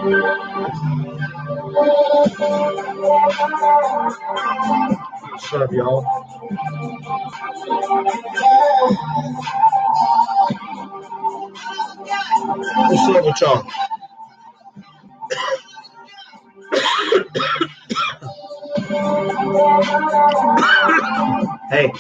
What's up, y'all? What's up with y'all? Hey.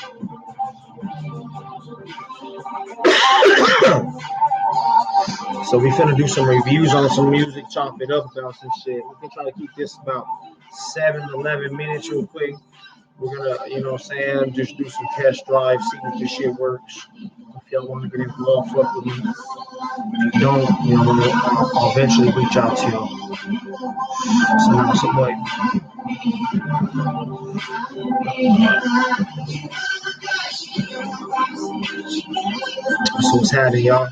So we finna do some reviews on some music, chop it up about some shit. We can try to keep this about 7 to 11 minutes real quick. We're gonna, you know what I'm saying, just do some test drives, see if this shit works. If y'all want to get involved, fuck with me. If you don't, you know, I'll eventually reach out to you. So now, some like. So what's happening, y'all?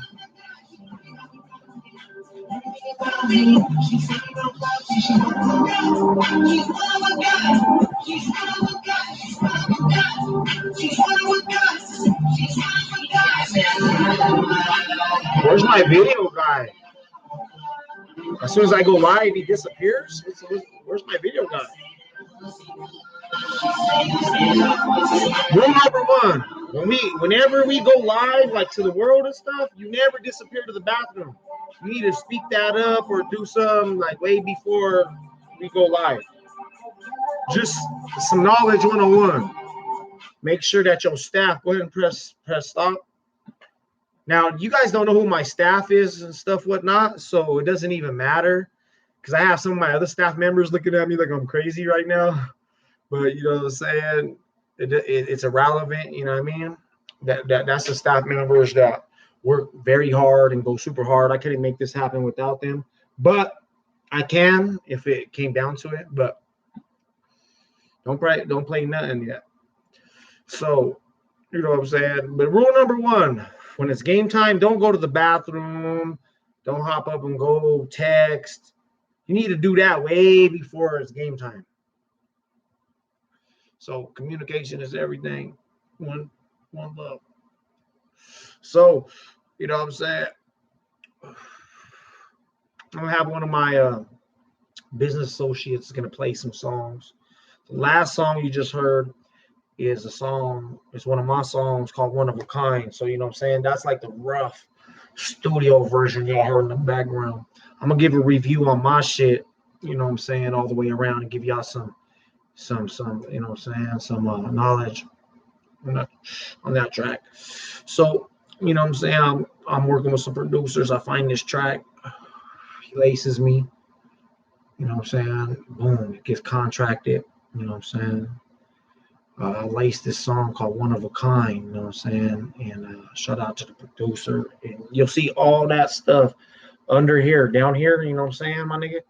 Where's my video guy? As soon as I go live, he disappears. Where's my video guy? Rule number one: whenever we go live, like to the world and stuff, you never disappear to the bathroom. You need to speak that up or do something like way before we go live. Just some knowledge 101. Make sure that your staff. Go ahead and press stop. Now, you guys don't know who my staff is and stuff, whatnot, so it doesn't even matter because I have some of my other staff members looking at me like I'm crazy right now. But you know what I'm saying? It's irrelevant. You know what I mean? That's the staff members that work very hard and go super hard. I couldn't make this happen without them, but I can if it came down to it. But don't play nothing yet. So you know what I'm saying? But rule number one: when it's game time, don't go to the bathroom. Don't hop up and go text. You need to do that way before it's game time. So communication is everything. One love. So, you know what I'm saying? I'm going to have one of my business associates going to play some songs. The last song you just heard is it's one of my songs called One of a Kind. So, you know what I'm saying? That's like the rough studio version y'all heard in the background. I'm going to give a review on my shit, you know what I'm saying, all the way around and give y'all some, you know what I'm saying, some knowledge on that track. So, you know what I'm saying, I'm working with some producers. I find this track, he laces me, you know what I'm saying, boom, it gets contracted, you know what I'm saying. I laced this song called One of a Kind, you know what I'm saying, and shout out to the producer. And you'll see all that stuff under here, down here, you know what I'm saying, my nigga,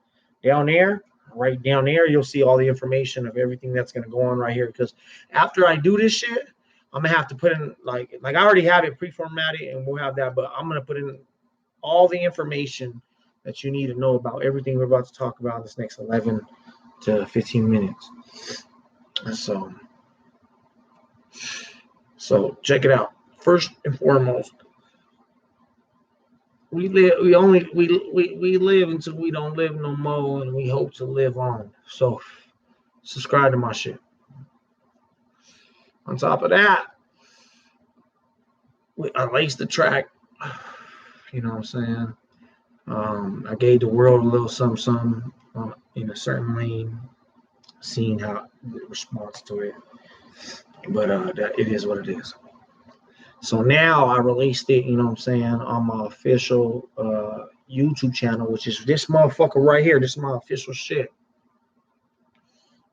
down there. Right down there, you'll see all the information of everything that's going to go on right here. Because after I do this shit, I'm going to have to put in, like I already have it pre-formatted, and we'll have that. But I'm going to put in all the information that you need to know about everything we're about to talk about in this next 11 to 15 minutes. So check it out. First and foremost, we live until we don't live no more, and we hope to live on. So subscribe to my shit. On top of that, I laced the track. You know what I'm saying? I gave the world a little something in a certain lane, seeing how it responds to it. But it is what it is. So now I released it, you know what I'm saying, on my official YouTube channel, which is this motherfucker right here. This is my official shit.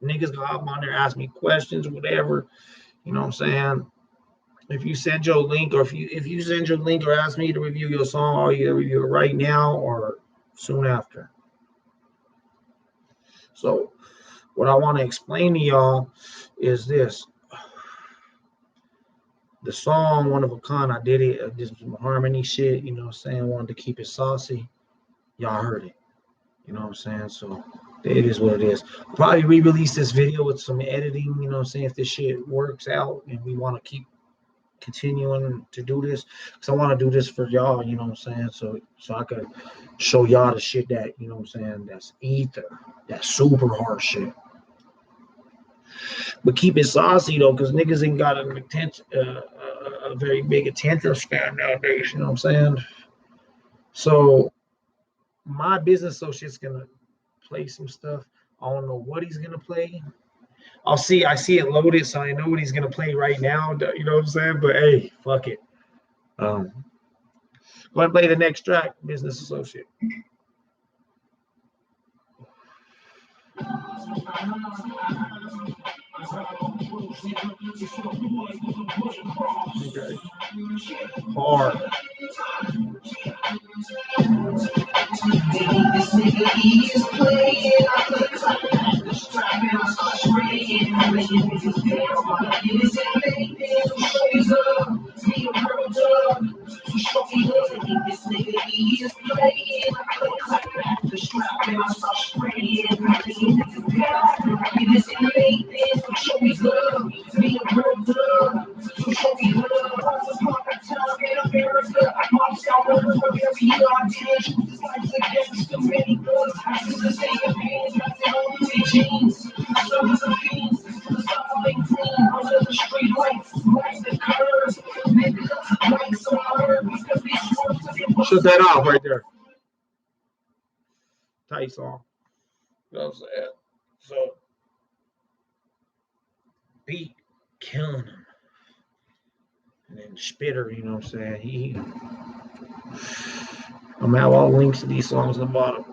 Niggas go out on there, ask me questions or whatever. You know what I'm saying? If you send your link, or if you send your link or ask me to review your song, I'll either review it right now or soon after. So what I want to explain to y'all is this. The song One of a Kind, I did it, this harmony shit, you know what I'm saying, wanted to keep it saucy. Y'all heard it, you know what I'm saying, so it is what it is. I'll probably re-release this video with some editing, you know what I'm saying, if this shit works out and we want to keep continuing to do this because I want to do this for y'all, you know what I'm saying? So I could show y'all the shit that, you know what I'm saying, that's ether, that super hard shit. But keep it saucy though, because niggas ain't got an attention, a very big attention span nowadays, you know what I'm saying? So my business associate's gonna play some stuff. I don't know what he's gonna play. I see it loaded, so I know what he's gonna play right now. You know what I'm saying? But hey, fuck it. Go ahead and play the next track, business associate. Okay. Hard. Shut that off right there. Tight song. You know what I'm saying? So beat killing him. And then Spitter, you know what I'm saying? I'm gonna have all the links to these songs in the bottom.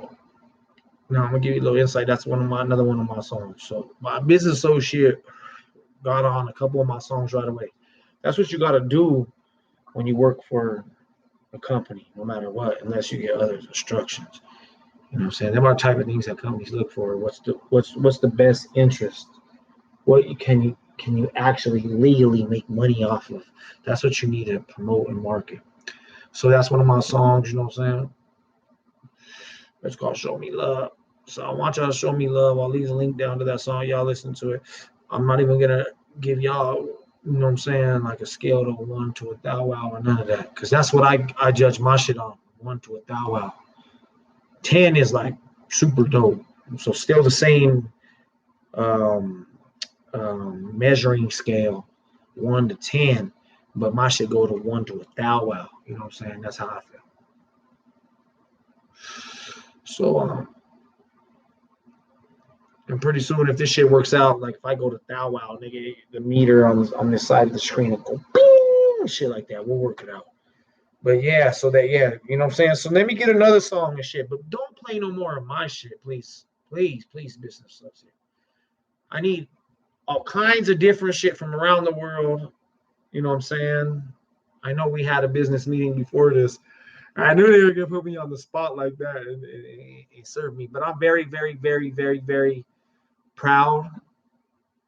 Now I'm gonna give you a little insight. That's another one of my songs. So my business associate got on a couple of my songs right away. That's what you gotta do when you work for a company, no matter what, unless you get other instructions. You know what I'm saying? Them are the type of things that companies look for. What's the best interest? What can you actually legally make money off of? That's what you need to promote and market. So that's one of my songs, you know what I'm saying? It's called Show Me Love. So I want y'all to show me love. I'll leave a link down to that song. Y'all listen to it. I'm not even gonna give y'all, you know what I'm saying, like a scale to 1 to 1,000 or none of that. Because that's what I judge my shit on. 1 to 1,000. 10 is like super dope. So still the same measuring scale, 1 to 10, but my shit go to 1 to 1,000. You know what I'm saying? That's how I feel. So and pretty soon, if this shit works out, like if I go to 1,000, nigga, the meter on this side of the screen will go bing, shit like that. We'll work it out. But yeah, so that you know what I'm saying? So let me get another song and shit, but don't play no more of my shit, please. Please, business associate. I need all kinds of different shit from around the world. You know what I'm saying? I know we had a business meeting before this. I knew they were gonna put me on the spot like that and serve me, but I'm very, very, very, very, very proud.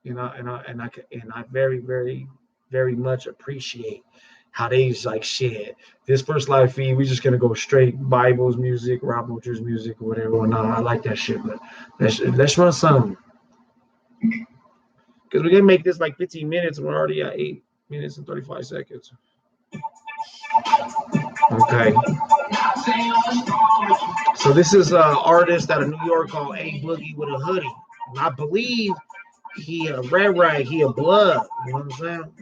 You know, and I very, very, very much appreciate how they's like shit. This first live feed, we just gonna go straight Bibles music, Rob Butcher's music, whatever. No, I like that shit, but let's run some. Because we're gonna make this like 15 minutes, and we're already at 8 minutes and 35 seconds. Okay. So this is an artist out of New York called A Boogie with a Hoodie. And I believe he a red rag, he a blood. You know what I'm saying?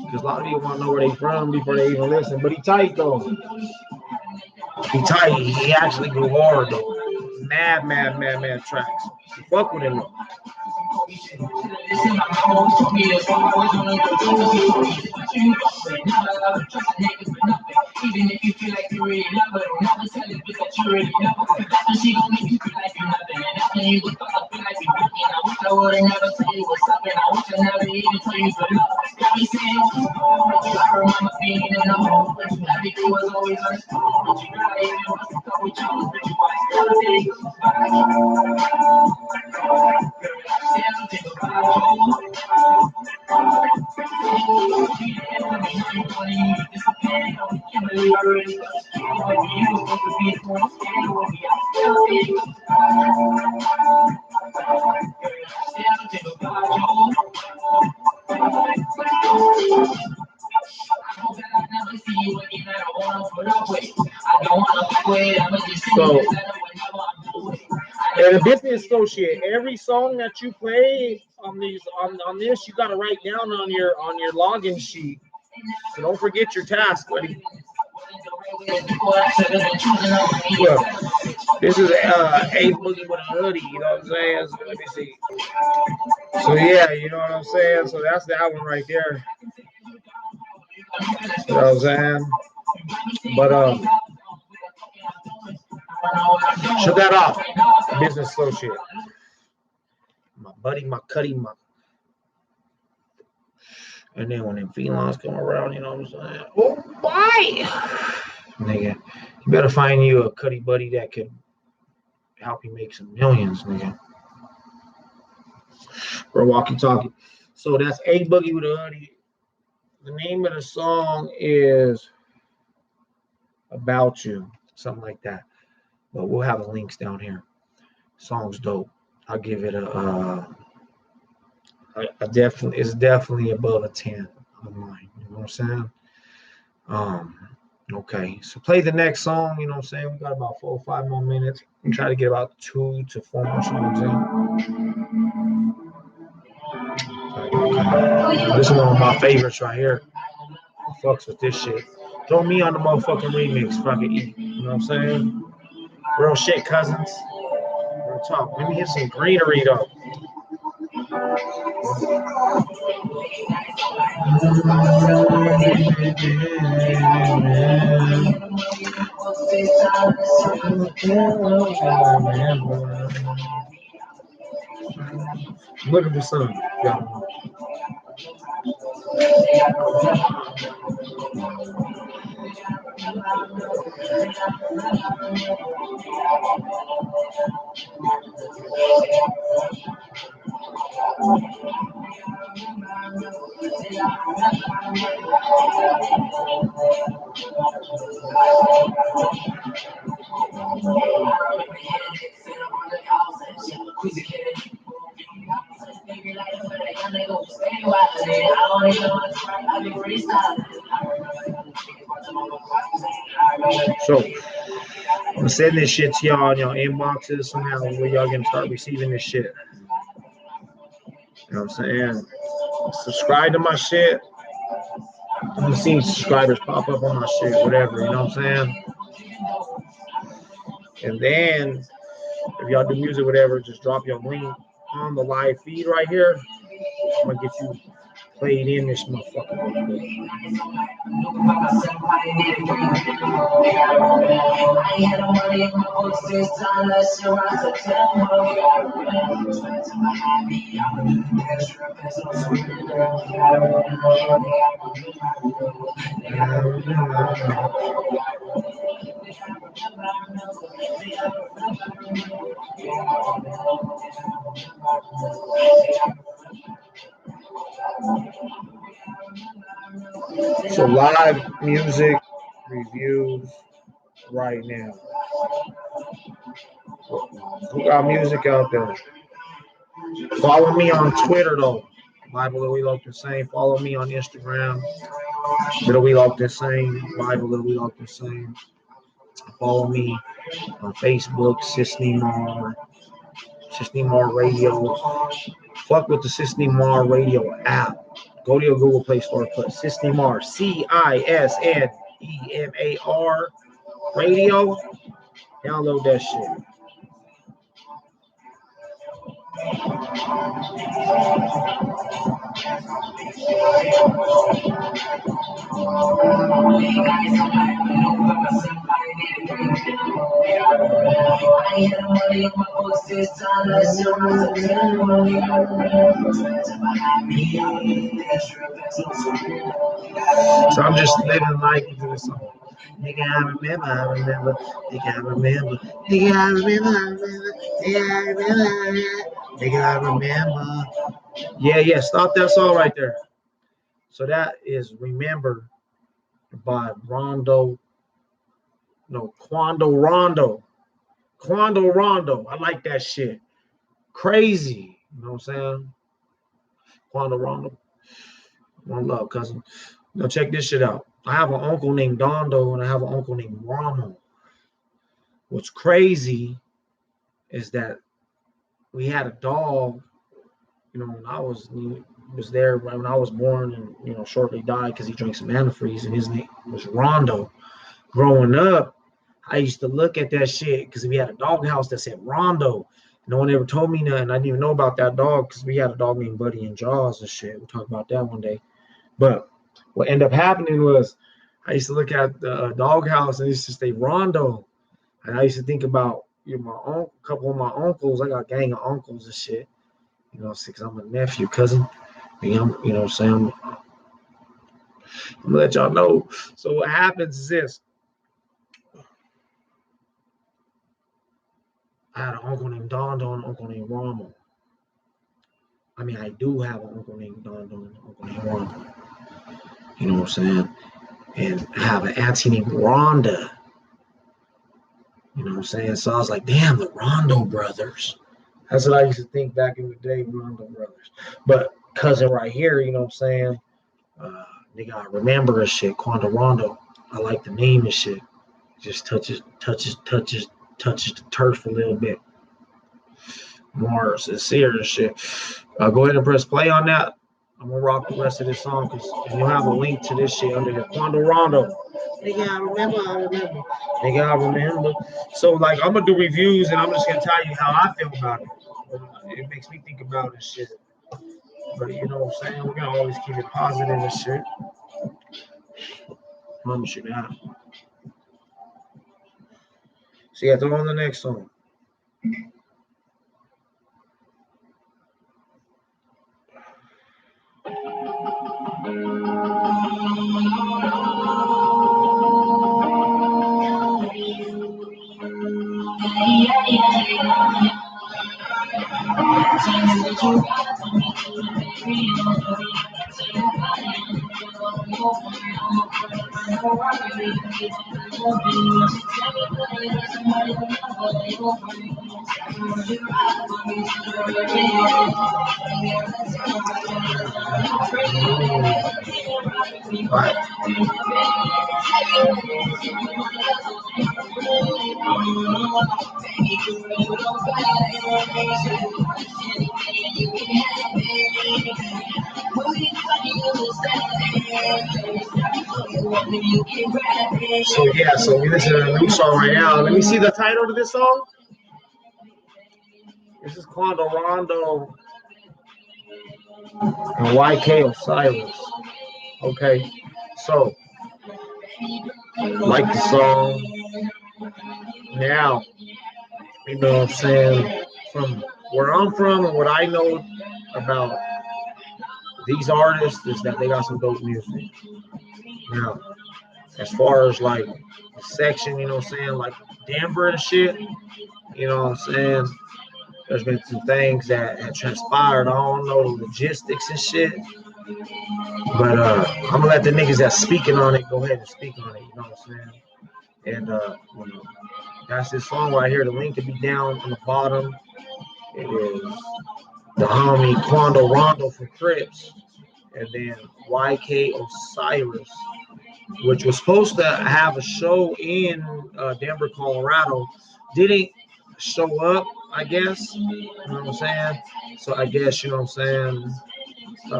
Because a lot of people want to know where they from before they even listen. But he tight though. He tight. He actually go hard though. Mad tracks. Fuck with him though. Even if you feel like you really love her, never tell it because you really love her. And she gon' make you feel like you're nothing. And after you would fuck up, feel like you're nothing. I wish I would've never tell you what's up, and I wish I never even tell you for love. Got me saying, I remember being in the hole, but everything was always on the phone. But you got it, even once a couple Jones, but you might still think about So, and a business associate, every song that you play on this, you gotta write down on your login sheet. So don't forget your task, buddy. Look, this is A Boogie with a hoodie, you know what I'm saying? So let me see. So yeah, you know what I'm saying? So that's that one right there. You know what I'm saying? But shut that off. Business associate. My buddy, my cutty, my. And then when them felines come around, you know what I'm saying? Oh, why? Nigga, you better find you a cutty buddy that can help you make some millions, nigga. Or walkie-talkie. So that's A Boogie with a hoodie. The name of the song is About You, something like that. But we'll have the links down here. Song's dope. I'll give it a definitely. It's definitely above a 10 on mine. You know what I'm saying? Okay. So play the next song. You know what I'm saying? We got about 4 or 5 more minutes. We try to get about 2 to 4 more songs in. Okay. This is one of my favorites right here. Fucks with this shit. Throw me on the motherfucking remix. Fucking eat. You know what I'm saying? Real shit, cousins. Real talk. Let me hit some greenery though. Look at the sun. Yeah. So I'm gonna send this shit to y'all in your inboxes somehow where y'all can start receiving this shit. You know what I'm saying? Subscribe to my shit. I'm seeing subscribers pop up on my shit, whatever, you know what I'm saying? And then if y'all do music, whatever, just drop your link on the live feed right here. I'm gonna get you played in this motherfucker. So live music reviews right now. Who got music out there? Follow me on Twitter though. Bible that we like the same. Follow me on Instagram. That we like the same. Bible that we like the same. Follow me on Facebook, Sisney Mar Radio. Fuck with the Sisney Mar Radio app. Go to your Google Play Store, put Sisney Mar, CISNEMAR Radio. Download that shit. So I'm just living life into this song. Nigga, I remember. Nigga, I remember. Nigga, I remember. Nigga, I remember. Yeah. Stop that song right there. So that is Remember by Quando Rondo. I like that shit. Crazy. You know what I'm saying? Quando Rondo. One love, cousin. Now check this shit out. I have an uncle named Dondo and I have an uncle named Ramo. What's crazy is that we had a dog, when I was there when I was born, and shortly died because he drank some antifreeze, and his name was Rondo. Growing up, I used to look at that shit because we had a dog house that said Rondo. No one ever told me nothing. I didn't even know about that dog because we had a dog named Buddy and Jaws and shit. We'll talk about that one day. But what ended up happening was I used to look at the dog house and it used to say Rondo. And I used to think about my uncle, a couple of my uncles. I got a gang of uncles and shit. Because I'm a nephew, cousin. And I'm saying, I'm gonna let y'all know. So what happens is this. I had an uncle named Dondo and an uncle named Romo. I mean, I do have an uncle named Dondo and an uncle named Romo. You know what I'm saying? And I have an auntie named Rhonda. You know what I'm saying? So I was like, damn, the Rondo brothers. That's what I used to think back in the day, Rondo brothers. But cousin right here, you know what I'm saying? Nigga, I remember this shit, Quando Rondo. I like the name and shit. Just touches the turf a little bit. More sincere and shit. Go ahead and press play on that. I'm gonna rock the rest of this song because you'll have a link to this shit under the Quando Rondo. Nigga, I remember. Nigga, I remember. So like I'm gonna do reviews and I'm just gonna tell you how I feel about it. It makes me think about this shit. But you know what I'm saying? We're gonna always keep it positive and shit. Promise you that. So yeah, throw on the next song. Right. So we listen to a new song right now. Let me see the title to this song. This is Quando Rondo and YK Osiris. Okay, so like the song. Now, you know what I'm saying? From where I'm from and what I know about these artists is that they got some dope music. Now, as far as like the section, you know what I'm saying, like Denver and shit, you know what I'm saying? There's been some things that had transpired. I don't know the logistics and shit. But I'm gonna let the niggas that's speaking on it go ahead and speak on it, you know what I'm saying? And that's this song right here. The link will be down on the bottom. It is the homie Quando Rondo from Crips, and then YK Osiris, which was supposed to have a show in Denver, Colorado, didn't show up, I guess. You know what I'm saying? So I guess, you know what I'm saying? You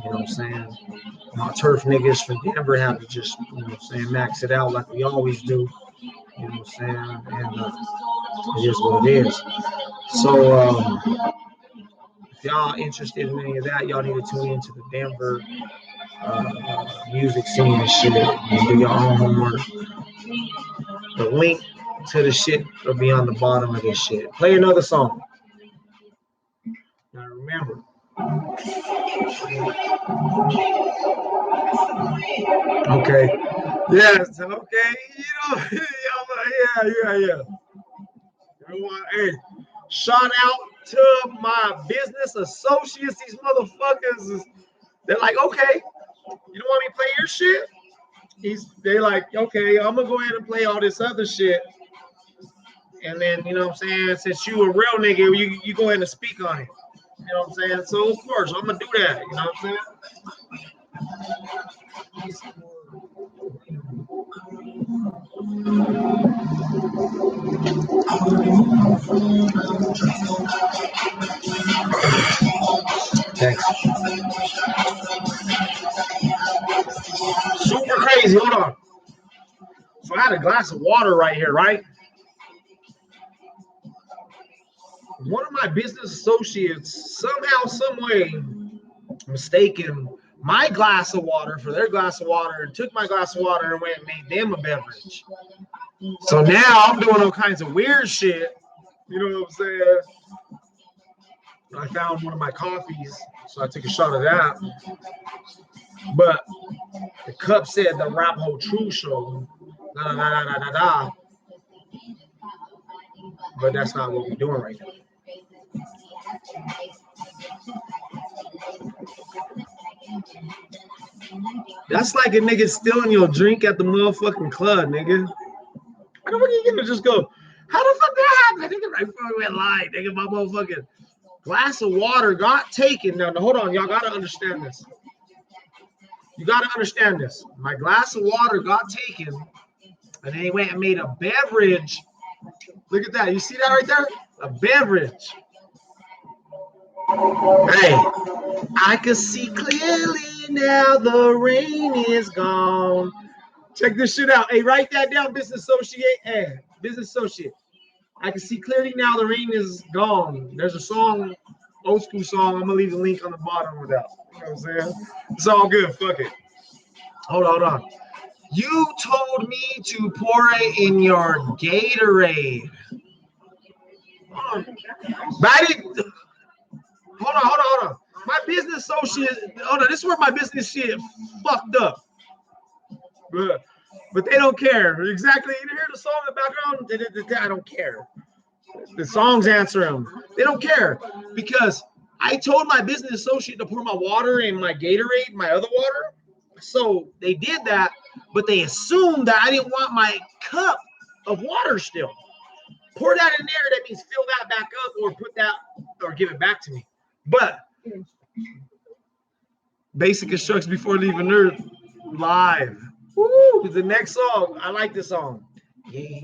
know what I'm saying? My turf niggas from Denver have to just, you know what I'm saying, max it out like we always do. You know what I'm saying? And it is what it is. So if y'all interested in any of that, y'all need to tune into the Denver music scene and shit and do your own homework. The link to the shit will be on the bottom of this shit. Play another song. Now remember. Okay. Yes. Okay. Yeah. Hey, shout out to my business associates. These motherfuckers, they're like, okay, you don't want me to play your shit? They like, okay, I'm gonna go ahead and play all this other shit. And then, you know what I'm saying, since you a real nigga, you go ahead and speak on it. You know what I'm saying? So of course I'm gonna do that, you know what I'm saying? So I had a glass of water right here, right? One of my business associates somehow, some way, mistaken my glass of water for their glass of water and took my glass of water and went and made them a beverage. So now I'm doing all kinds of weird shit. You know what I'm saying? I found one of my coffees, so I took a shot of that. But the cup said the Rap Ho True Show. Da, da, da, da, da, da. But that's not what we're doing right now. That's like a nigga stealing your drink at the motherfucking club, nigga. I don't want you to just go, how the fuck that happened? Nigga, right before we went live, nigga, my motherfucking glass of water got taken. Now, hold on, y'all gotta understand this. You gotta understand this. My glass of water got taken, and they went and made a beverage. Look at that. You see that right there? A beverage. Hey, I can see clearly now the rain is gone. Check this shit out. Hey, write that down, business associate. Hey, business associate. I can see clearly now the rain is gone. There's a song, old school song. I'm gonna leave the link on the bottom of that. You know what I'm saying? It's all good. Fuck it. Hold on. You told me to pour it in your Gatorade. Hold on. Hold on. My business associate, hold on. This is where my business shit fucked up. But they don't care. Exactly. You hear the song in the background? I don't care. The songs answer them. They don't care because I told my business associate to pour my water in my Gatorade, my other water. So they did that, but they assumed that I didn't want my cup of water still. Pour that in there. That means fill that back up or put that or give it back to me. But basic instructions before leaving Earth live. Woo! The next song. I like this song. Yeah.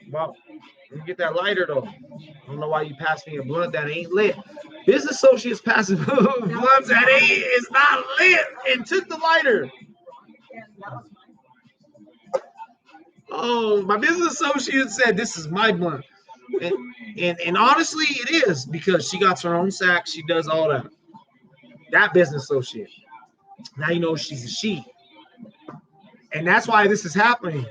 Well, let me get that lighter though. I don't know why you passed me a blunt that ain't lit. Business associates passing blunts that is not lit and took the lighter. Oh, my business associate said this is my blunt. And honestly, it is because she got her own sack. She does all that. That business associate. Now you know she's a she. And that's why this is happening.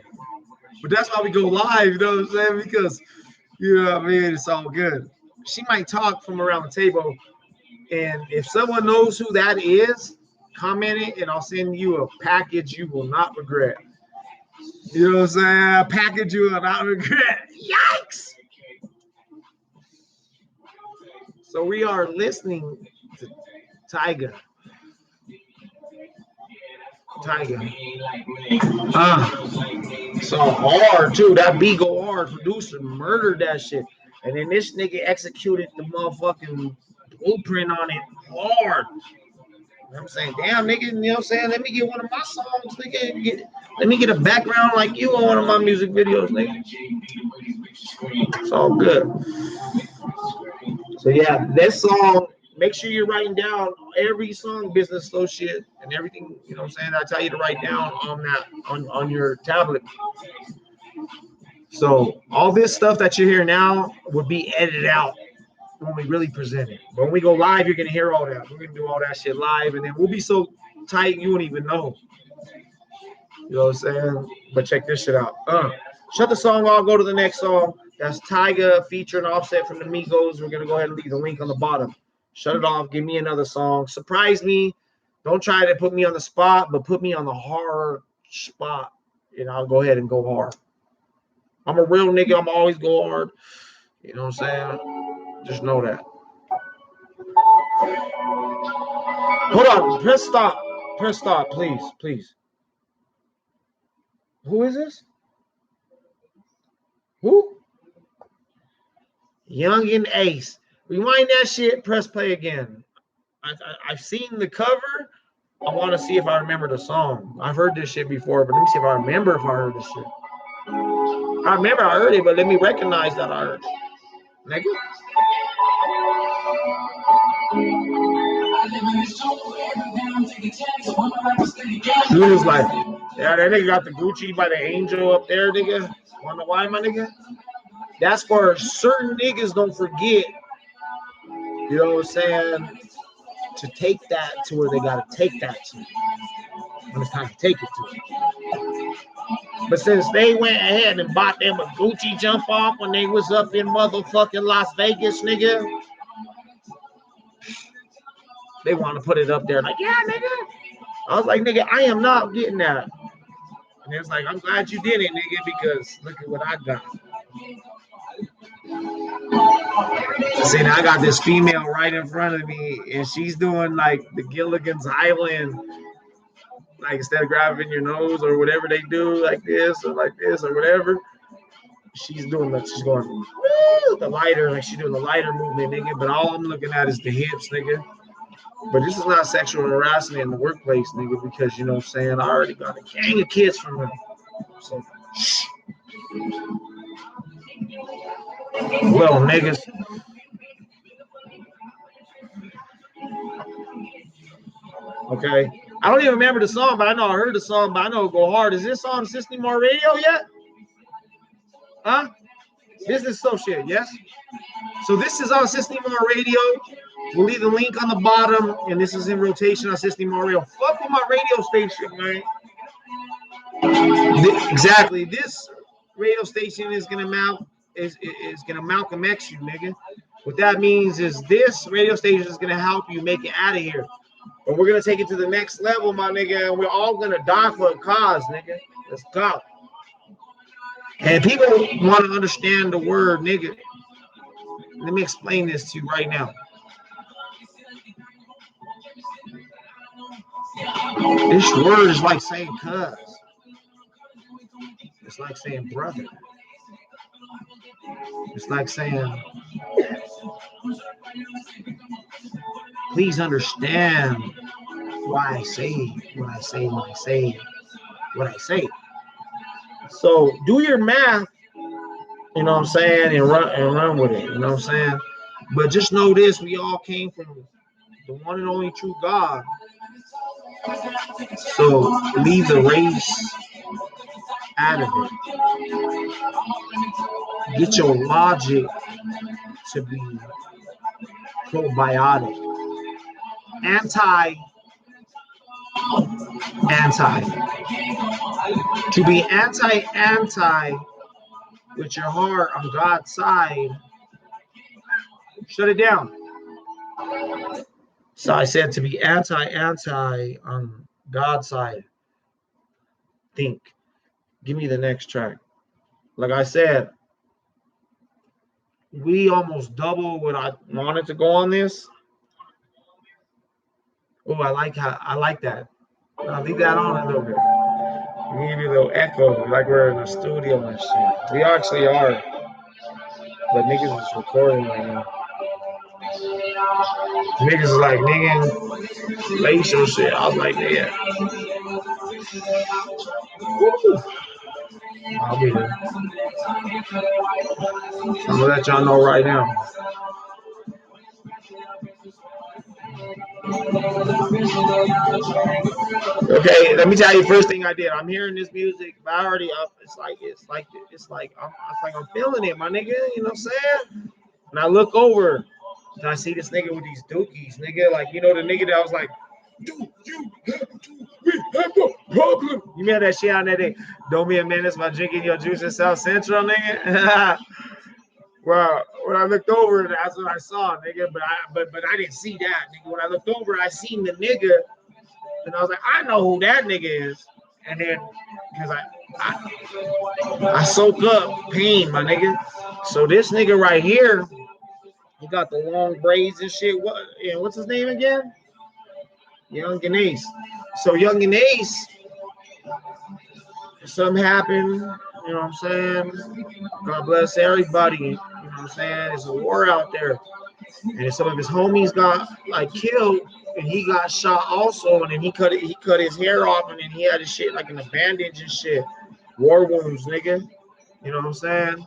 But that's why we go live, you know what I'm saying? Because, you know what I mean? It's all good. She might talk from around the table. And if someone knows who that is, comment it, and I'll send you a package you will not regret. You know what I'm saying? A package you will not regret. Yikes! So we are listening to Tyga. So hard too. That beat go hard. Producer murdered that shit. And then this nigga executed the motherfucking blueprint on it hard. You know what I'm saying? Damn, nigga, you know what I'm saying? Let me get one of my songs, nigga. Let me get a background like you on one of my music videos, nigga. It's all good. So yeah, this song, make sure you're writing down every song, business associate, and everything, you know what I'm saying? I tell you to write down on that on your tablet. So all this stuff that you hear now would be edited out when we really present it. But when we go live, you're gonna hear all that. We're gonna do all that shit live, and then we'll be so tight you won't even know. You know what I'm saying? But check this shit out. Shut the song off, go to the next song. That's Tyga featuring Offset from the Migos. We're gonna go ahead and leave the link on the bottom. Shut it off, give me another song. Surprise me. Don't try to put me on the spot, but put me on the hard spot, and I'll go ahead and go hard. I'm a real nigga, I'm always go hard. You know what I'm saying? Just know that. Hold on, press stop. Press stop, please. Who is this? Who? Young and Ace. Rewind that shit, press play again. I've seen the cover. I want to see if I remember the song. I've heard this shit before, but let me see if I remember if I heard this shit. I remember I heard it, but let me recognize that I heard it. Nigga. He was like, yeah, that nigga got the Gucci by the angel up there, nigga. Wanna know why, my nigga? That's for certain niggas. Don't forget, you know what I'm saying, to take that to where they gotta take that to when it's time to take it to. But since they went ahead and bought them a Gucci jump off when they was up in motherfucking Las Vegas, nigga, they want to put it up there like, yeah, nigga. I was like, nigga, I am not getting that. And it was like, I'm glad you did it, nigga, because look at what I got. See, now I got this female right in front of me, and she's doing like the Gilligan's Island, like instead of grabbing your nose or whatever they do, like this or whatever. She's doing like she's going woo, the lighter, like she's doing the lighter movement, nigga. But all I'm looking at is the hips, nigga. But this is not sexual harassment in the workplace, nigga, because you know what I'm saying, I already got a gang of kids from them. So well, niggas. Okay. I don't even remember the song, but I know I heard the song, but I know it go hard. Is this on System More Radio yet? Huh? Business Associate, yes? So this is on System More Radio. We'll leave the link on the bottom, and this is in rotation on System More Radio. Fuck with my radio station, man. Exactly. This radio station is gonna gonna Malcolm X you, nigga. What that means is this radio station is gonna help you make it out of here. But we're gonna take it to the next level, my nigga, and we're all gonna die for a cause, nigga. Let's go. And people want to understand the word, nigga. Let me explain this to you right now. This word is like saying cuz. It's like saying brother. It's like saying, please understand why I say what I say when I say what I say. So do your math, you know what I'm saying, and run with it, you know what I'm saying? But just know this, we all came from the one and only true God. So leave the race out of it. Get your logic to be probiotic. Anti. To be anti with your heart on God's side, shut it down. So I said to be anti on God's side. Think. Give me the next track. Like I said, we almost double what I wanted to go on this. Oh, I like that. I'll leave that on a little bit. We give you a little echo, like we're in a studio and shit. We actually are. But niggas is recording right now. Niggas is like, nigga, lace your shit. I was like, yeah. Woo. I'll be there. I'm gonna let y'all know right now. Okay, let me tell you. First thing I did, I'm hearing this music, but I already up. It's like I'm feeling it, my nigga. You know what I'm saying? And I look over, and I see this nigga with these dookies, nigga. Like, you know, the nigga that was like, do you have to? We have a problem. You remember that shit on that day? Don't be a menace by drinking your juice in South Central, nigga. Well, when I looked over, that's what I saw, nigga. But I didn't see that, nigga. When I looked over, I seen the nigga, and I was like, I know who that nigga is. And then, because I soak up pain, my nigga. So this nigga right here, he got the long braids and shit. What's his name again? Young and Ace. So Young and Ace, something happened, you know what I'm saying? God bless everybody, you know what I'm saying? There's a war out there. And some of his homies got like killed, and he got shot also, and then he cut his hair off, and then he had his shit like in a bandage and shit. War wounds, nigga. You know what I'm saying?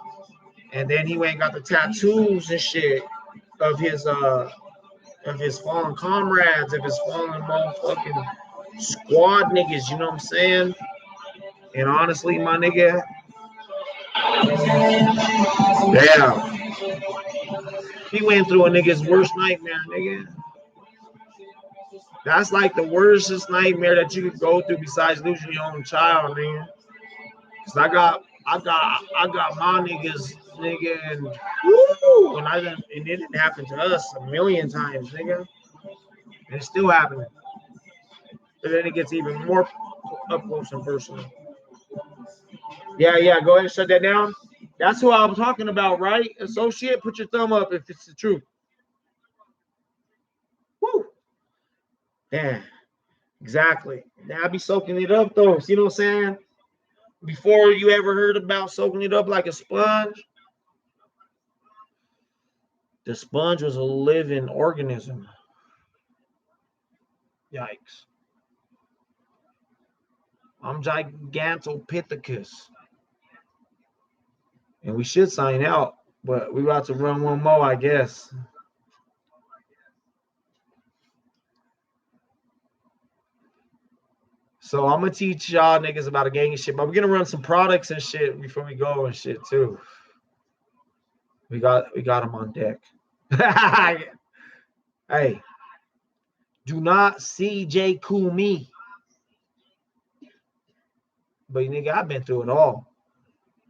And then he went and got the tattoos and shit of if it's fallen comrades, if it's fallen motherfucking squad niggas, you know what I'm saying? And honestly, my nigga, yeah, he went through a nigga's worst nightmare, nigga. That's like the worstest nightmare that you could go through besides losing your own child, man. Cause I got my niggas, nigga, and woo, and it didn't happen to us a million times, nigga. And it's still happening. But then it gets even more up close and personal. Yeah, go ahead and shut that down. That's who I'm talking about, right? Associate, put your thumb up if it's the truth. Woo. Yeah, exactly. Now I be soaking it up though. You know what I'm saying? Before you ever heard about soaking it up like a sponge, the sponge was a living organism. Yikes. I'm Gigantopithecus. And we should sign out, but we about to run one more, I guess. So I'm gonna teach y'all niggas about a gang and shit, but we're gonna run some products and shit before we go and shit too. We got them on deck. Hey, do not CJ cool me. But nigga, I've been through it all.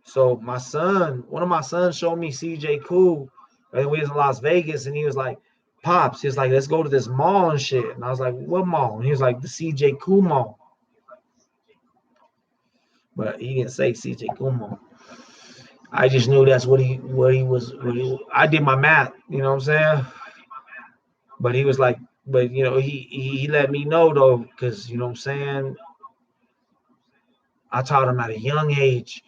So one of my sons showed me CJ Cool, and we was in Las Vegas, and he was like, Pops, he was like, let's go to this mall and shit. And I was like, what mall? And he was like, the CJ Cool mall. But he didn't say CJ Cool mall. I just knew that's what he was. I did my math, you know what I'm saying? But he was like, but you know, he let me know though, because you know what I'm saying? I taught him at a young age,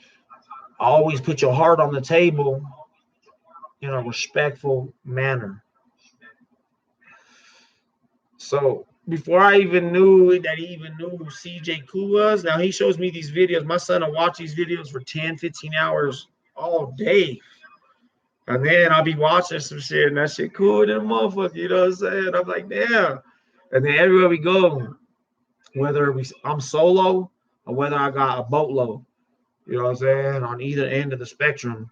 always put your heart on the table in a respectful manner. So before I even knew that he even knew who CJ Cool was, now he shows me these videos. My son will watch these videos for 10, 15 hours all day. And then I'll be watching some shit, and that shit cool than a motherfucker, you know what I'm saying? I'm like, damn. And then everywhere we go, whether I'm solo or whether I got a boatload, you know what I'm saying, on either end of the spectrum,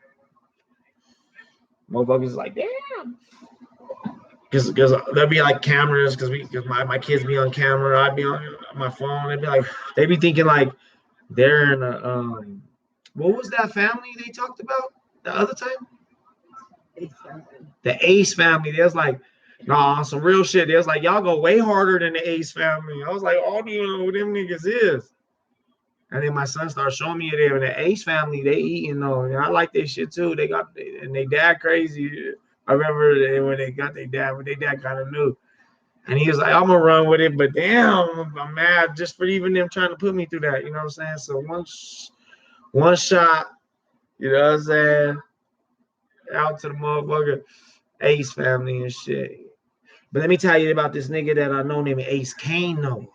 motherfuckers like, damn. Because there'll be like cameras, because my kids be on camera, I'd be on my phone. They'd be thinking like they're in a what was that family they talked about the other time? The Ace family. They was like, nah, some real shit. They was like, y'all go way harder than the Ace family. I was like, I don't even know who them niggas is. And then my son started showing me it. And the Ace family, they eating though. And I like this shit too. And they dad crazy. I remember when they got their dad kind of knew. And he was like, I'm gonna run with it, but damn, I'm mad just for even them trying to put me through that. You know what I'm saying? So one shot, you know what I'm saying? Out to the motherfucker Ace family and shit. But let me tell you about this nigga that I know named Ace Kane though.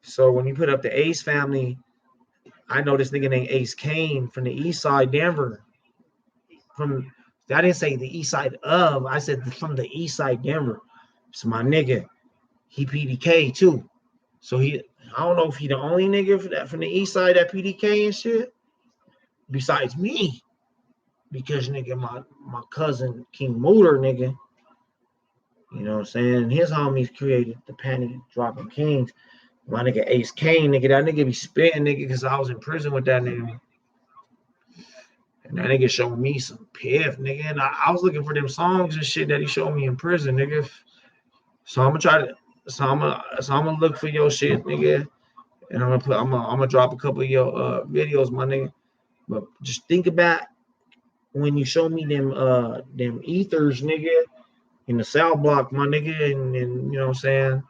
So when you put up the Ace family, I know this nigga named Ace Kane from the East Side Denver. I didn't say the East Side of, I said from the East Side Denver. So my nigga, he PDK too. So I don't know if he the only nigga from the East Side that PDK and shit. Besides me, because nigga, my cousin King Mooter, nigga, you know what I'm saying? His homies created the Panic Dropping Kings. My nigga Ace Kane, nigga, that nigga be spitting, nigga, because I was in prison with that nigga. And that nigga showed me some piff, nigga. And I was looking for them songs and shit that he showed me in prison, nigga. So I'm gonna look for your shit, nigga. And I'm gonna drop a couple of your videos, my nigga. But just think about when you show me them ethers, nigga, in the cell block, my nigga, and you know what I'm saying?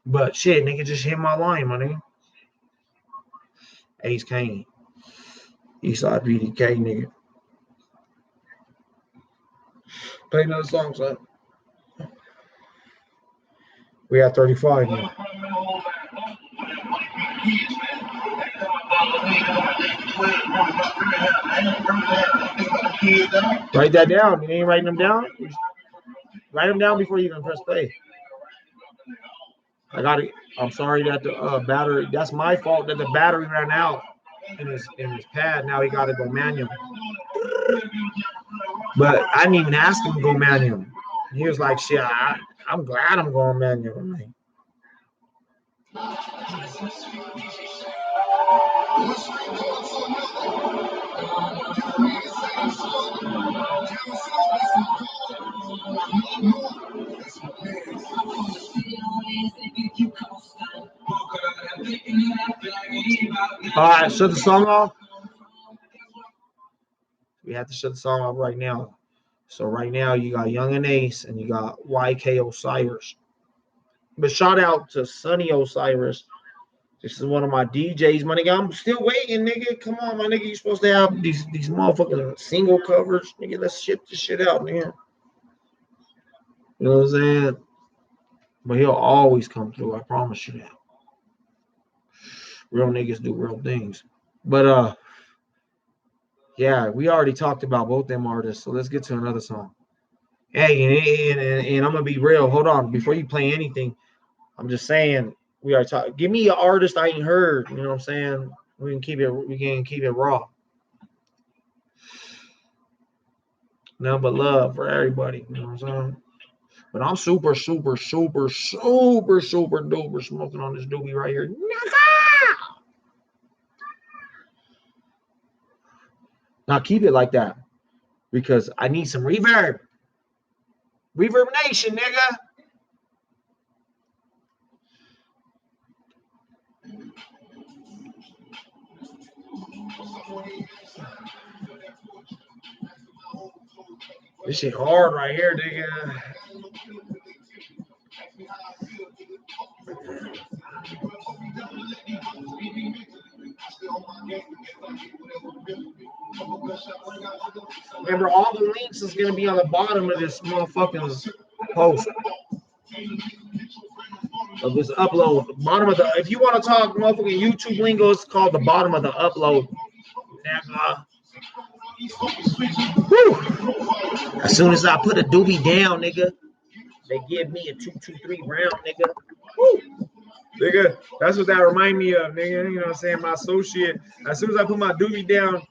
But shit, nigga, just hit my line, my nigga. Ace Kane. Eastside PDK, nigga. Play another song, son. We at 35 now. Write that down. You ain't writing them down? Write them down before you even press play. I got it. I'm sorry that the battery. That's my fault that the battery ran out in his pad. Now he got to go manual. But I didn't even ask him to go manual. He was like, "Shit, I'm glad I'm going manual." I'm like, all right, shut the song off. We have to shut the song off right now. So right now you got Young and Ace and you got YK Osiris. But shout out to Sonny Osiris. This is one of my DJs, my nigga. I'm still waiting, nigga. Come on, my nigga. You supposed to have these motherfucking single covers, nigga. Let's ship this shit out, man. You know what I'm saying? But he'll always come through. I promise you that. Real niggas do real things. But yeah, we already talked about both them artists. So let's get to another song. Hey, and I'm gonna be real. Hold on, before you play anything, I'm just saying we are talking. Give me an artist I ain't heard. You know what I'm saying? We can keep it raw. Nothing but love for everybody. You know what I'm saying? But I'm super duper smoking on this doobie right here. Now keep it like that because I need some reverb. Reverb Nation, nigga. This shit hard right here, nigga. Remember, all the links is gonna be on the bottom of this motherfucking post of this upload. Bottom of the. If you want to talk motherfucking YouTube lingo, it's called the bottom of the upload. Nigga. Woo. As soon as I put a doobie down, nigga, they give me a 2-2-3 round, nigga. Woo. Nigga, that's what that remind me of, nigga. You know what I'm saying? My associate. As soon as I put my doobie down,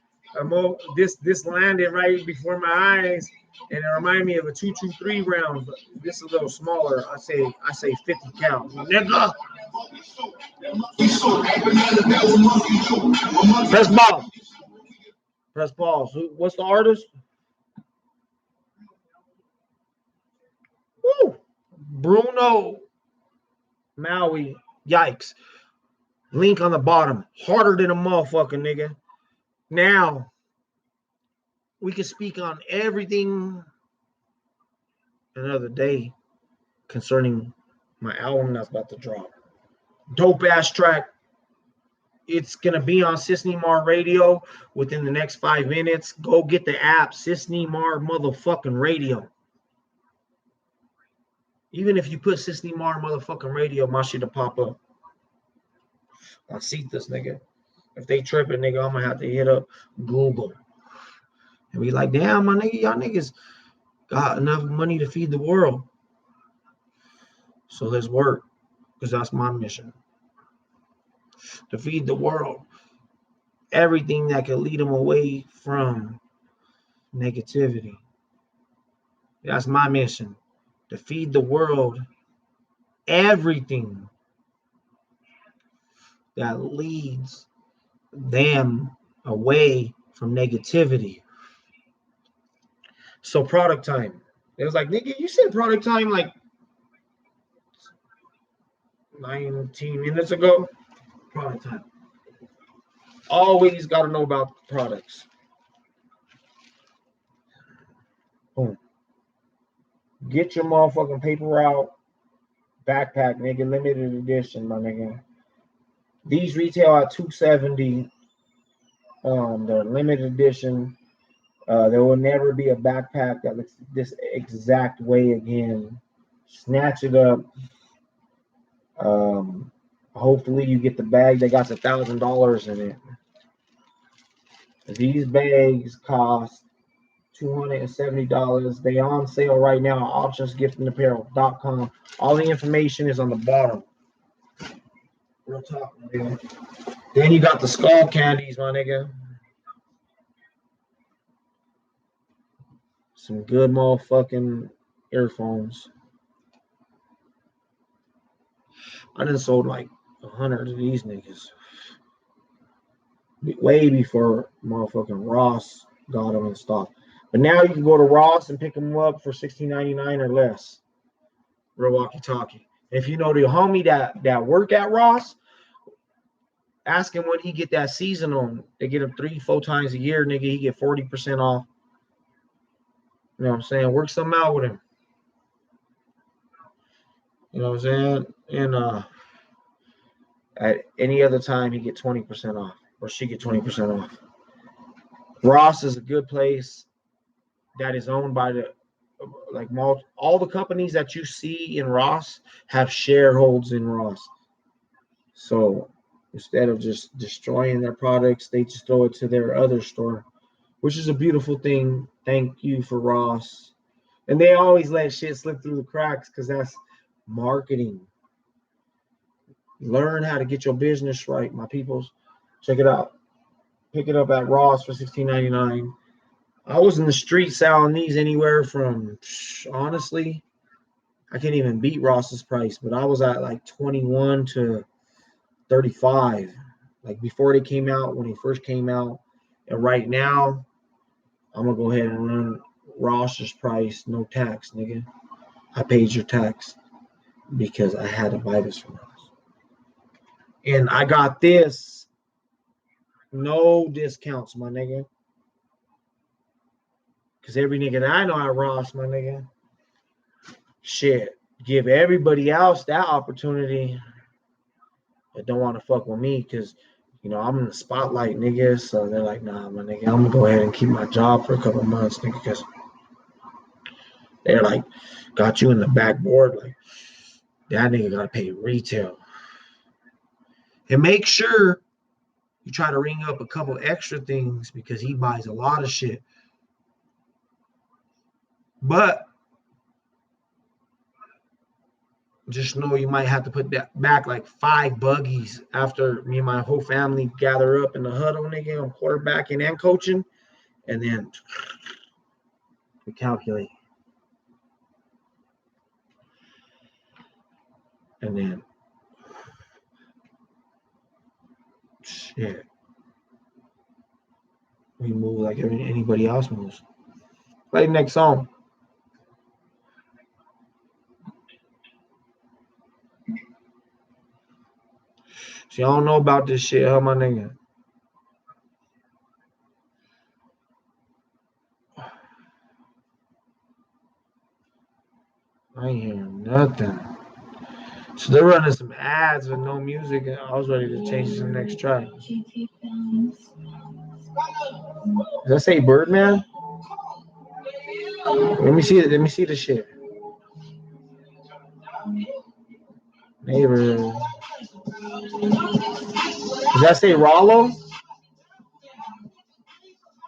this landed right before my eyes, and it reminded me of a 2-2-3 round. But this is a little smaller. I say 50 count, nigga. Press pause. Press pause. What's the artist? Woo. Bruno Maui. Yikes. Link on the bottom. Harder than a motherfucker, nigga. Now, we can speak on everything another day concerning my album that's about to drop. Dope ass track. It's going to be on Sisney-Mar Radio within the next 5 minutes. Go get the app, Sisney-Mar motherfucking Radio. Even if you put Sisney-Mar motherfucking Radio, my shit will pop up. I see this, nigga. If they tripping, nigga, I'm going to have to hit up Google. And be like, damn, my nigga, y'all niggas got enough money to feed the world. So let's work, because that's my mission. To feed the world. Everything that could lead them away from negativity. That's my mission. To feed the world everything that leads them away from negativity. So product time. It was like, nigga, you said product time like 19 minutes ago. Product time. Always got to know about products. Boom. Get your motherfucking paper route backpack, nigga. Limited edition, my nigga. These retail at $270. They're limited edition. There will never be a backpack that looks this exact way again. Snatch it up. Hopefully you get the bag that got $1,000 in it. These bags cost $270. They on sale right now. Optionsgiftingapparel.com. All the information is on the bottom. Real talk, nigga. Then you got the skull candies, my nigga. Some good motherfucking earphones. I done sold like 100 of these niggas. Way before motherfucking Ross got them in stock. But now you can go to Ross and pick them up for $16.99 or less. Real walkie-talkie. If you know the homie that work at Ross, ask him when he get that seasonal. They get him 3-4 times a year, nigga. He get 40% off. You know what I'm saying? Work something out with him. You know what I'm saying? And at any other time, he get 20% off, or she get 20% off. Ross is a good place that is owned by the all the companies that you see in Ross have shareholds in Ross. So instead of just destroying their products, they just throw it to their other store, which is a beautiful thing. Thank you for Ross. And they always let shit slip through the cracks because that's marketing. Learn how to get your business right, my peoples. Check it out. Pick it up at Ross for $16.99. I was in the street selling these anywhere from, honestly, I can't even beat Ross's price, but I was at like 21 to 35, like before they came out, when they first came out. And right now, I'm gonna go ahead and run Ross's price, no tax, nigga. I paid your tax because I had to buy this from Ross. And I got this, no discounts, my nigga. Because every nigga that I know at Ross, my nigga, shit, give everybody else that opportunity that don't want to fuck with me because, you know, I'm in the spotlight, nigga. So they're like, nah, my nigga, I'm going to go ahead and keep my job for a couple months, nigga, because they're like, got you in the backboard. Like, that nigga got to pay retail. And make sure you try to ring up a couple extra things because he buys a lot of shit. But just know you might have to put that back like 5 buggies after me and my whole family gather up in the huddle, nigga, on quarterbacking and coaching. And then we calculate. And then, shit, we move like anybody else moves. Play the next song. See, I don't know about this shit, huh, my nigga? I ain't hearing nothing. So they're running some ads with no music, and I was ready to change to the next track. Does that say Birdman? Let me see it. Let me see the shit. Neighbor. Does that say Rollo?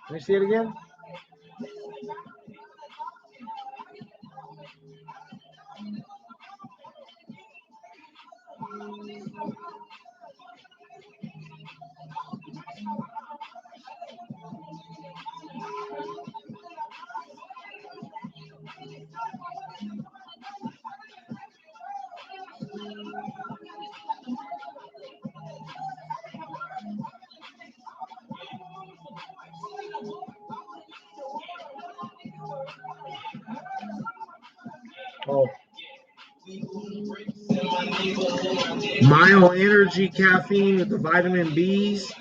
Let me see it again. Oh. Mile Energy Caffeine with the vitamin Bs.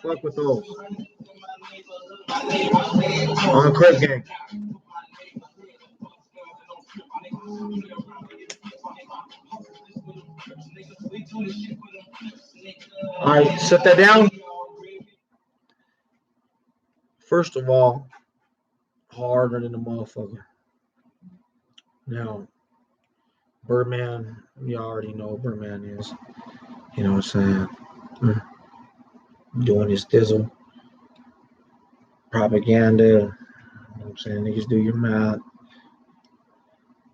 Fuck with those. On Crip Gang. All right, set that down. First of all, harder than a motherfucker. Now, Birdman, you already know what Birdman is. You know what I'm saying? Doing his thizzle. Propaganda. You know what I'm saying? Niggas do your math.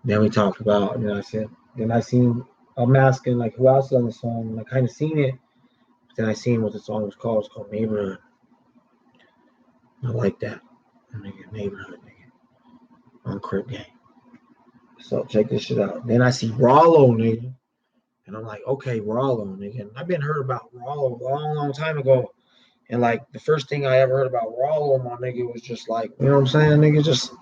Then we talked about, and then I seen, I'm asking like who else is on the song, and I kind of seen it. But then I seen what the song was called. It's called Neighborhood. I like that. Nigga, Neighborhood, nigga. On Crip Gang. So check this shit out. Then I see Rollo, nigga. And I'm like, okay, Rollo, nigga. And I've been heard about Rollo a long, long time ago. And like the first thing I ever heard about Rollo, my nigga, was just like, you know what I'm saying, nigga, just,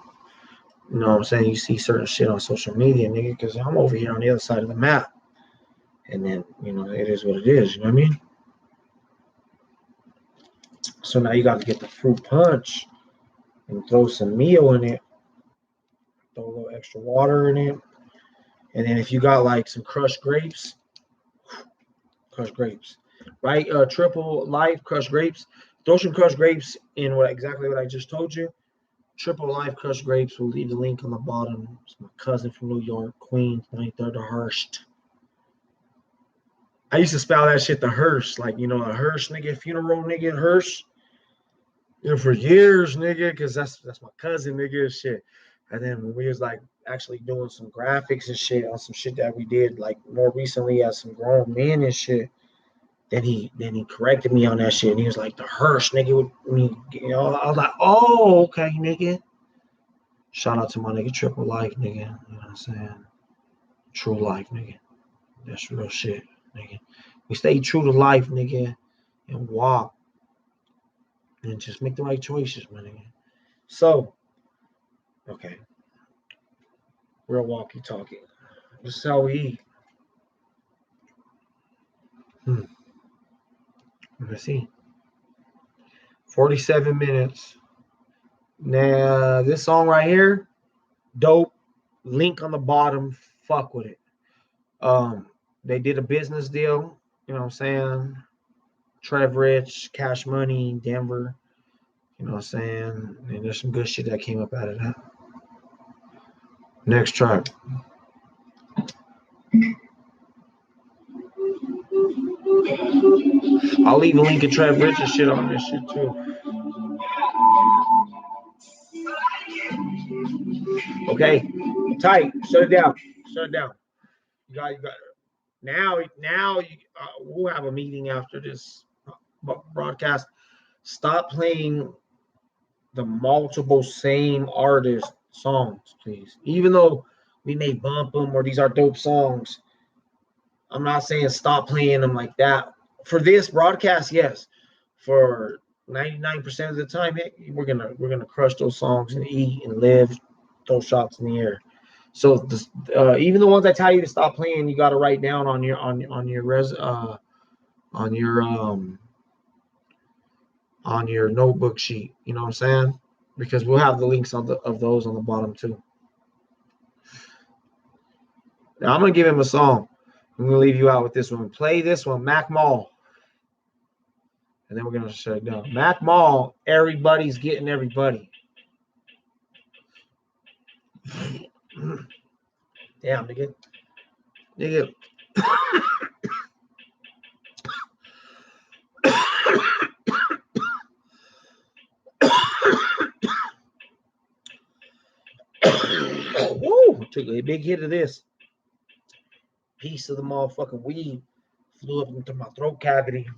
you know what I'm saying? You see certain shit on social media, nigga, because I'm over here on the other side of the map. And then, you know, it is what it is, you know what I mean? So now you got to get the fruit punch and throw some meal in it, throw a little extra water in it. And then if you got like some crushed grapes, right? Triple Life crushed grapes. Throw some crushed grapes in exactly what I just told you. Triple Life crushed grapes. We'll leave the link on the bottom. It's my cousin from New York, Queens, 93rd to Hearst. I used to spell that shit the Hearst, like, you know, a Hearst, nigga, funeral, nigga, Hearst. You know, for years, nigga, because that's my cousin, nigga, shit. And then when we was like actually doing some graphics and shit on some shit that we did like more recently as some grown men and shit. Then he corrected me on that shit, and he was like, "The Hearst, nigga." With me, you know, I was like, "Oh, okay, nigga." Shout out to my nigga Triple Life, nigga. You know what I'm saying? True life, nigga. That's real shit, nigga. We stay true to life, nigga, and walk, and just make the right choices, my nigga. So, okay, real walkie-talkie. This is how we eat. Let's see. 47 minutes. Now, this song right here, dope. Link on the bottom. Fuck with it. They did a business deal. You know what I'm saying? Trev Rich, Cash Money, Denver. You know what I'm saying? And there's some good shit that came up out of that. Next track. I'll leave a link of Trev Rich's shit on this shit too. Okay, tight. Shut it down. Shut it down. You got. Now, we'll have a meeting after this broadcast. Stop playing the multiple same artist songs, please. Even though we may bump them or these are dope songs, I'm not saying stop playing them like that. For this broadcast, yes. For 99% of the time, we're gonna crush those songs and eat and live, throw shots in the air. So even the ones I tell you to stop playing, you got to write down on your on your notebook sheet. You know what I'm saying? Because we'll have the links of those on the bottom too. Now I'm gonna give him a song. I'm gonna leave you out with this one. Play this one, Mac Mall, and then we're gonna shut it down. Mac Mall, everybody's getting everybody. Damn, nigga. Woo! Took a big hit of this. Piece of the motherfucking weed flew up into my throat cavity.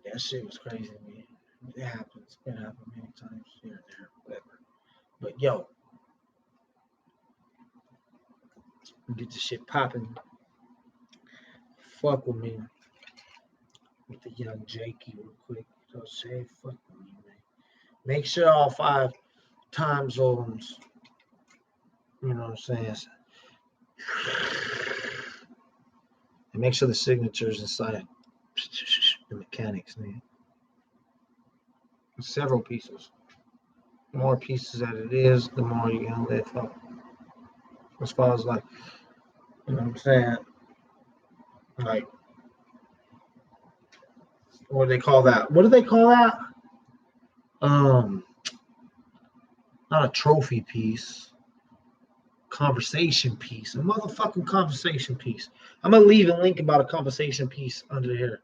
That shit was crazy, man. It happens. It happened many times here and there, whatever. But yo, get this shit popping. Fuck with me. With the young Jakey real quick. So say fuck with me, man. Make sure all 5 time zones, you know what I'm saying? And make sure the signature's inside the mechanics, man. Several pieces. The more pieces that it is, the more you're gonna lift up. As far as like, you know what I'm saying? Like, what do they call that? What do they call that? Not a trophy piece. Conversation piece. A motherfucking conversation piece. I'm gonna leave a link about a conversation piece under here.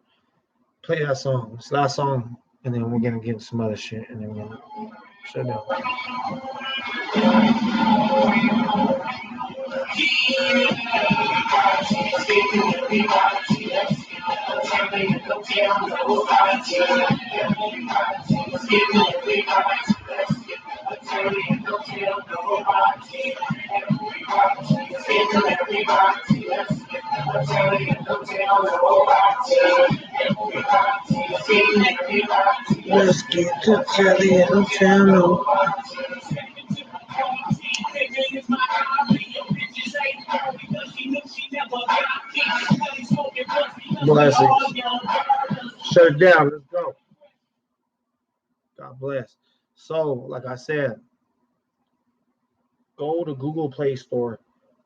Play that song. It's the last song and then we're gonna get some other shit, and then we're gonna shut down. Let's get to Telly and don't tell nobody. Blessings. Shut it down. Let's go. God bless. So, like I said, go to Google Play Store,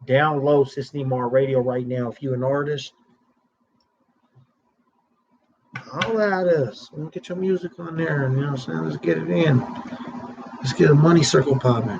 download Sisney Radio right now. If you're an artist, holla at us. We'll get your music on there. And, you know what I'm saying? Let's get it in. Let's get a money circle popping.